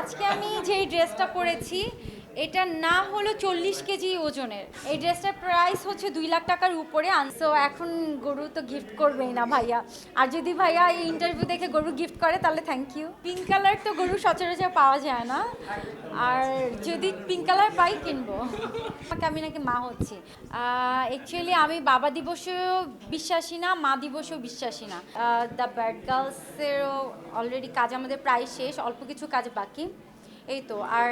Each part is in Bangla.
আজকে আমি যেই ড্রেসটা পরেছি এটা না হলো 40 কেজি ওজনের। এই ড্রেসটার প্রাইস হচ্ছে 2 লাখ টাকার উপরে। সো এখন গরু তো গিফট করবেই না ভাইয়া, আর যদি ভাইয়া এই ইন্টারভিউ দেখে গরু গিফট করে তাহলে থ্যাংক ইউ। পিঙ্ক কালার তো গরু সচরাচর পাওয়া যায় না, আর যদি পিঙ্ক কালার পাই কিনবো। আমি নাকি মা হচ্ছি, অ্যাকচুয়ালি আমি বাবা দিবসেও বিশ্বাসী না, মা দিবসেও বিশ্বাসী না। দ্য ব্যাড গার্লসেরও অলরেডি কাজ আমাদের প্রায় শেষ, অল্প কিছু কাজ বাকি এই তো। আর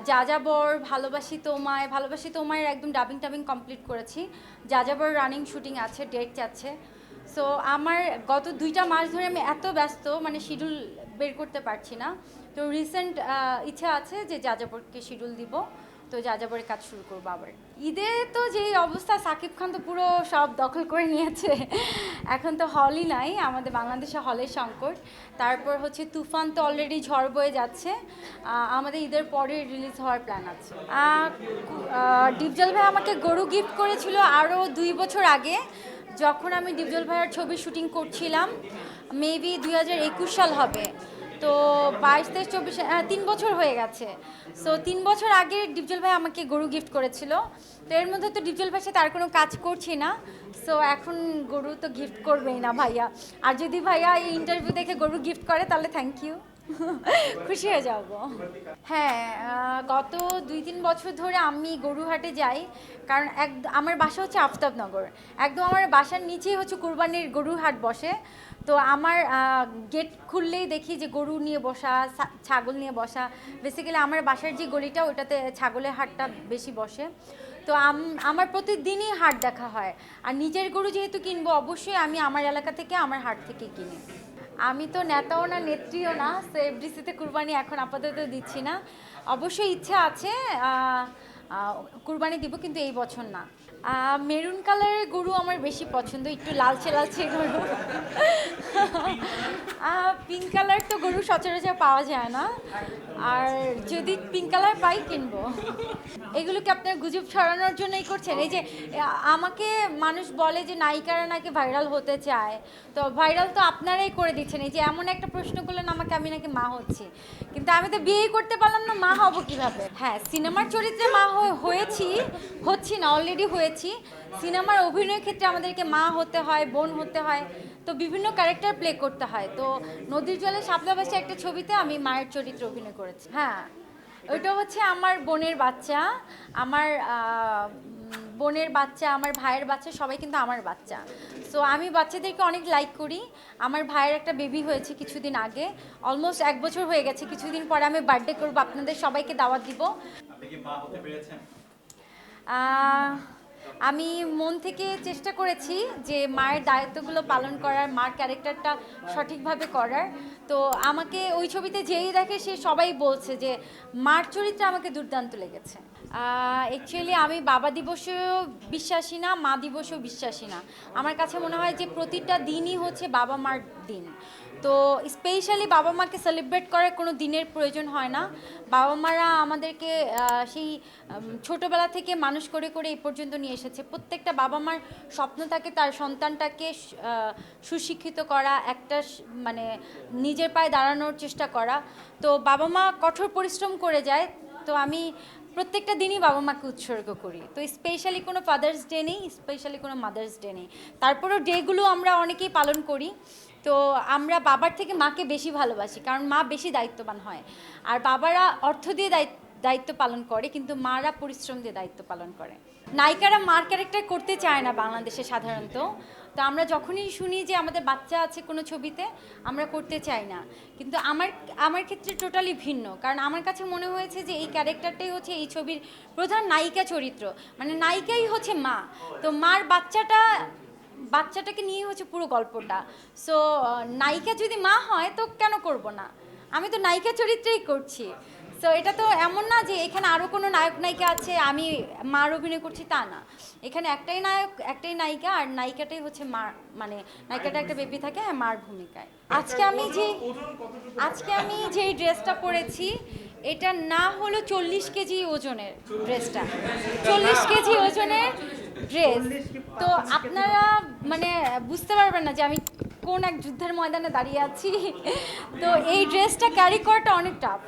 যাযাবর ভালোবাসি তোমায় একদম ডাবিং কমপ্লিট করেছি। যাযাবর রানিং শুটিং আছে, ডেট আছে। সো আমার গত 2টা মাস ধরে আমি এত ব্যস্ত, মানে শিডিউল বের করতে পারছি না। তো রিসেন্ট ইচ্ছা আছে যে যাযাবরকে শিডিউল দিব, তো যাযাবরের কাজ শুরু করবো আবার। ঈদে তো যেই অবস্থা, সাকিব খান তো পুরো সব দখল করে নিয়েছে। এখন তো হলই নাই, আমাদের বাংলাদেশে হলের সংকট। তারপর হচ্ছে তুফান তো অলরেডি ঝড় বয়ে যাচ্ছে, আমাদের ঈদের পরে রিলিজ হওয়ার প্ল্যান আছে। ডিপজল ভাই আমাকে গরু গিফট করেছিল আরও 2 বছর আগে, যখন আমি ডিপজল ভাইয়ের ছবির শুটিং করছিলাম। মেবি 2021 সাল হবে। তো 22, 23, 24, 3 বছর হয়ে গেছে। সো 3 বছর আগে ডিপজল ভাই আমাকে গরু গিফট করেছিল। তো এর মধ্যে তো ডিপজল ভাইয়ের সাথে আর কোনো কাজ করছি না। সো এখন গরু তো গিফট করবেই না ভাইয়া, আর যদি ভাইয়া এই ইন্টারভিউ দেখে গরু গিফট করে তাহলে থ্যাংক ইউ। খুশি হয়ে যাব। হ্যাঁ, গত 2-3 বছর ধরে আমি গরুহাটে যাই, কারণ আমার বাসা হচ্ছে আফতাবনগর। একদম আমার বাসার নিচেই হচ্ছে কুরবানির গরুহাট বসে। তো আমার গেট খুললেই দেখি যে গরু নিয়ে বসা, ছাগল নিয়ে বসা। বেসিক্যালি আমার বাসার যে গলিটা, ওটাতে ছাগলের হাটটা বেশি বসে। তো আমার প্রতিদিনই হাট দেখা হয়। আর নিজের গরু যেহেতু কিনবো, অবশ্যই আমি আমার এলাকা থেকে, আমার হাট থেকে কিনি। আমি তো নেতাও না, নেত্রীও না, সো এফডিসিতে কুরবানি এখন আপাতত দিচ্ছি না। অবশ্যই ইচ্ছা আছে কুরবানি দিব, কিন্তু এই বছর না। মেরুন কালারের গরু আমার বেশি পছন্দ, একটু লালচে লালচে গরু। পিঙ্ক কালার তো গরু সচরাচর পাওয়া যায় না, আর যদি পিঙ্ক কালার পাই কিনবো। এগুলোকে আপনার গুজব ছড়ানোর জন্যই করছেন? এই যে আমাকে মানুষ বলে যে নায়িকারা নাকি ভাইরাল হতে চায়, তো ভাইরাল তো আপনারাই করে দিচ্ছেন। এই যে এমন একটা প্রশ্ন করলেন আমাকে, আমি নাকি মা হচ্ছি, কিন্তু আমি তো বিয়েই করতে পারলাম না, মা হব কিভাবে? হ্যাঁ, সিনেমার চরিত্রে মা হচ্ছি না, অলরেডি হয়েছি। সিনেমার অভিনয়ের ক্ষেত্রে আমাদেরকে মা হতে হয়, বোন হতে হয়, তো বিভিন্ন ক্যারেক্টার প্লে করতে হয়। তো নদীর জলে শাপলা ভাসা একটা ছবিতে আমি মায়ের চরিত্রে অভিনয় করেছি। হ্যাঁ, ওইটা হচ্ছে আমার বোনের বাচ্চা, আমার বোনের বাচ্চা, আমার ভাইয়ের বাচ্চা, সবাই কিন্তু আমার বাচ্চা। সো আমি বাচ্চাদেরকে অনেক লাইক করি। আমার ভাইয়ের একটা বেবি হয়েছে কিছুদিন আগে, অলমোস্ট 1 বছর হয়ে গেছে। কিছুদিন পরে আমি বার্থডে করবো, আপনাদের সবাইকে দাওয়াত দিব। আপনি কি মা হতে পেরেছেন? আমি মন থেকে চেষ্টা করেছি যে মায়ের দায়িত্বগুলো পালন করার, মার ক্যারেক্টারটা সঠিকভাবে করার। তো আমাকে ওই ছবিতে যেই দেখে সে সবাই বলছে যে মার চরিত্রে আমাকে দুর্দান্ত লেগেছে। অ্যাকচুয়ালি আমি বাবা দিবসেও বিশ্বাসী না, মা দিবসেও বিশ্বাসী না। আমার কাছে মনে হয় যে প্রতিটা দিনই হচ্ছে বাবা মার দিন। তো স্পেশালি বাবা মাকে সেলিব্রেট করার কোনো দিনের প্রয়োজন হয় না। বাবা মারা আমাদেরকে সেই ছোটোবেলা থেকে মানুষ করে করে এই পর্যন্ত নিয়ে এসেছে। প্রত্যেকটা বাবা মার স্বপ্ন থাকে তার সন্তানটাকে সুশিক্ষিত করা, একটা মানে নিজের পায়ে দাঁড়ানোর চেষ্টা করা। তো বাবা মা কঠোর পরিশ্রম করে যায়। তো আমি প্রত্যেকটা দিনই বাবা মাকে উৎসর্গ করি। তো স্পেশালি কোনো ফাদার্স ডে নেই, স্পেশালি কোনো মাদার্স ডে নেই। তারপরেও ডেগুলো আমরা অনেকেই পালন করি। তো আমরা বাবার থেকে মাকে বেশি ভালোবাসি, কারণ মা বেশি দায়িত্ববান হয়। আর বাবারা অর্থ দিয়ে দায়িত্ব পালন করে, কিন্তু মারা পরিশ্রম দিয়ে দায়িত্ব পালন করে। নায়িকারা মার ক্যারেক্টার করতে চায় না বাংলাদেশে সাধারণত। তো আমরা যখনই শুনি যে আমাদের বাচ্চা আছে কোনো ছবিতে, আমরা করতে চাই না। কিন্তু আমার ক্ষেত্রে টোটালি ভিন্ন, কারণ আমার কাছে মনে হয়েছে যে এই ক্যারেক্টারটাই হচ্ছে এই ছবির প্রধান নায়িকা চরিত্র, মানে নায়িকাই হচ্ছে মা। তো মার বাচ্চাটাকে নিয়ে হচ্ছে পুরো গল্পটা। সো নায়িকা যদি মা হয় তো কেন করব না? আমি তো নায়িকা চরিত্রেই করছি। সো এটা তো এমন না যে এখানে আরও কোনো নায়ক নায়িকা আছে, আমি মার অভিনয় করছি, তা না। এখানে একটাই নায়ক, একটাই নায়িকা, আর নায়িকাটাই হচ্ছে মা, মানে নায়িকাটা একটা বেবি থাকে, হ্যাঁ, মার ভূমিকায়। আজকে আমি যেই ড্রেসটা পরেছি এটা না হলো 40 কেজি ওজনের ড্রেসটা, 40 কেজি ওজনের ড্রেস। তো আপনারা মানে বুঝতে পারবেন না যে আমি কোন এক যুদ্ধের ময়দানে দাঁড়িয়ে আছি। তো এই ড্রেসটা ক্যারি করাটা অনেক টাফ।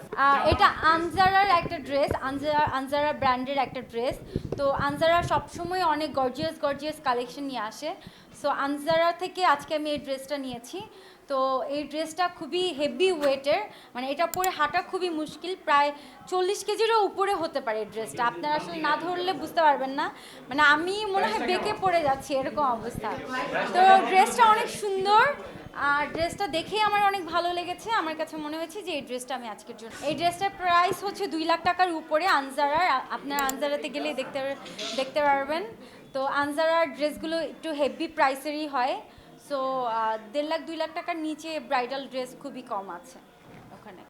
এটা আনজারার একটা ড্রেস, আনজারা ব্র্যান্ডের একটা ড্রেস। তো আনজারা সবসময় অনেক গর্জিয়াস কালেকশন নিয়ে আসে। সো আনজারা থেকে আজকে আমি এই ড্রেসটা নিয়েছি। তো এই ড্রেসটা খুবই হেভি ওয়েটের, মানে এটা পরে হাঁটা খুবই মুশকিল, প্রায় 40 কেজিরও উপরে হতে পারে এই ড্রেসটা। আপনারা আসলে না ধরলে বুঝতে পারবেন না, মানে আমি মনে হয় বেঁকে পড়ে যাচ্ছি এরকম অবস্থা। তো ড্রেসটা অনেক সুন্দর, আর ড্রেসটা দেখেই আমার অনেক ভালো লেগেছে। আমার কাছে মনে হয়েছে যে এই ড্রেসটা আমি আজকের জন্য, এই ড্রেসটার প্রাইস হচ্ছে 2 লাখ টাকার উপরে আনজারার। আপনারা আনজারাতে গেলে দেখতে পারবেন। তো আনজারার ড্রেসগুলো একটু হেভি প্রাইসেরই হয়। সো 1.5 লাখ 2 লাখ টাকার নিচে ব্রাইডাল ড্রেস খুবই কম আছে ওখানে।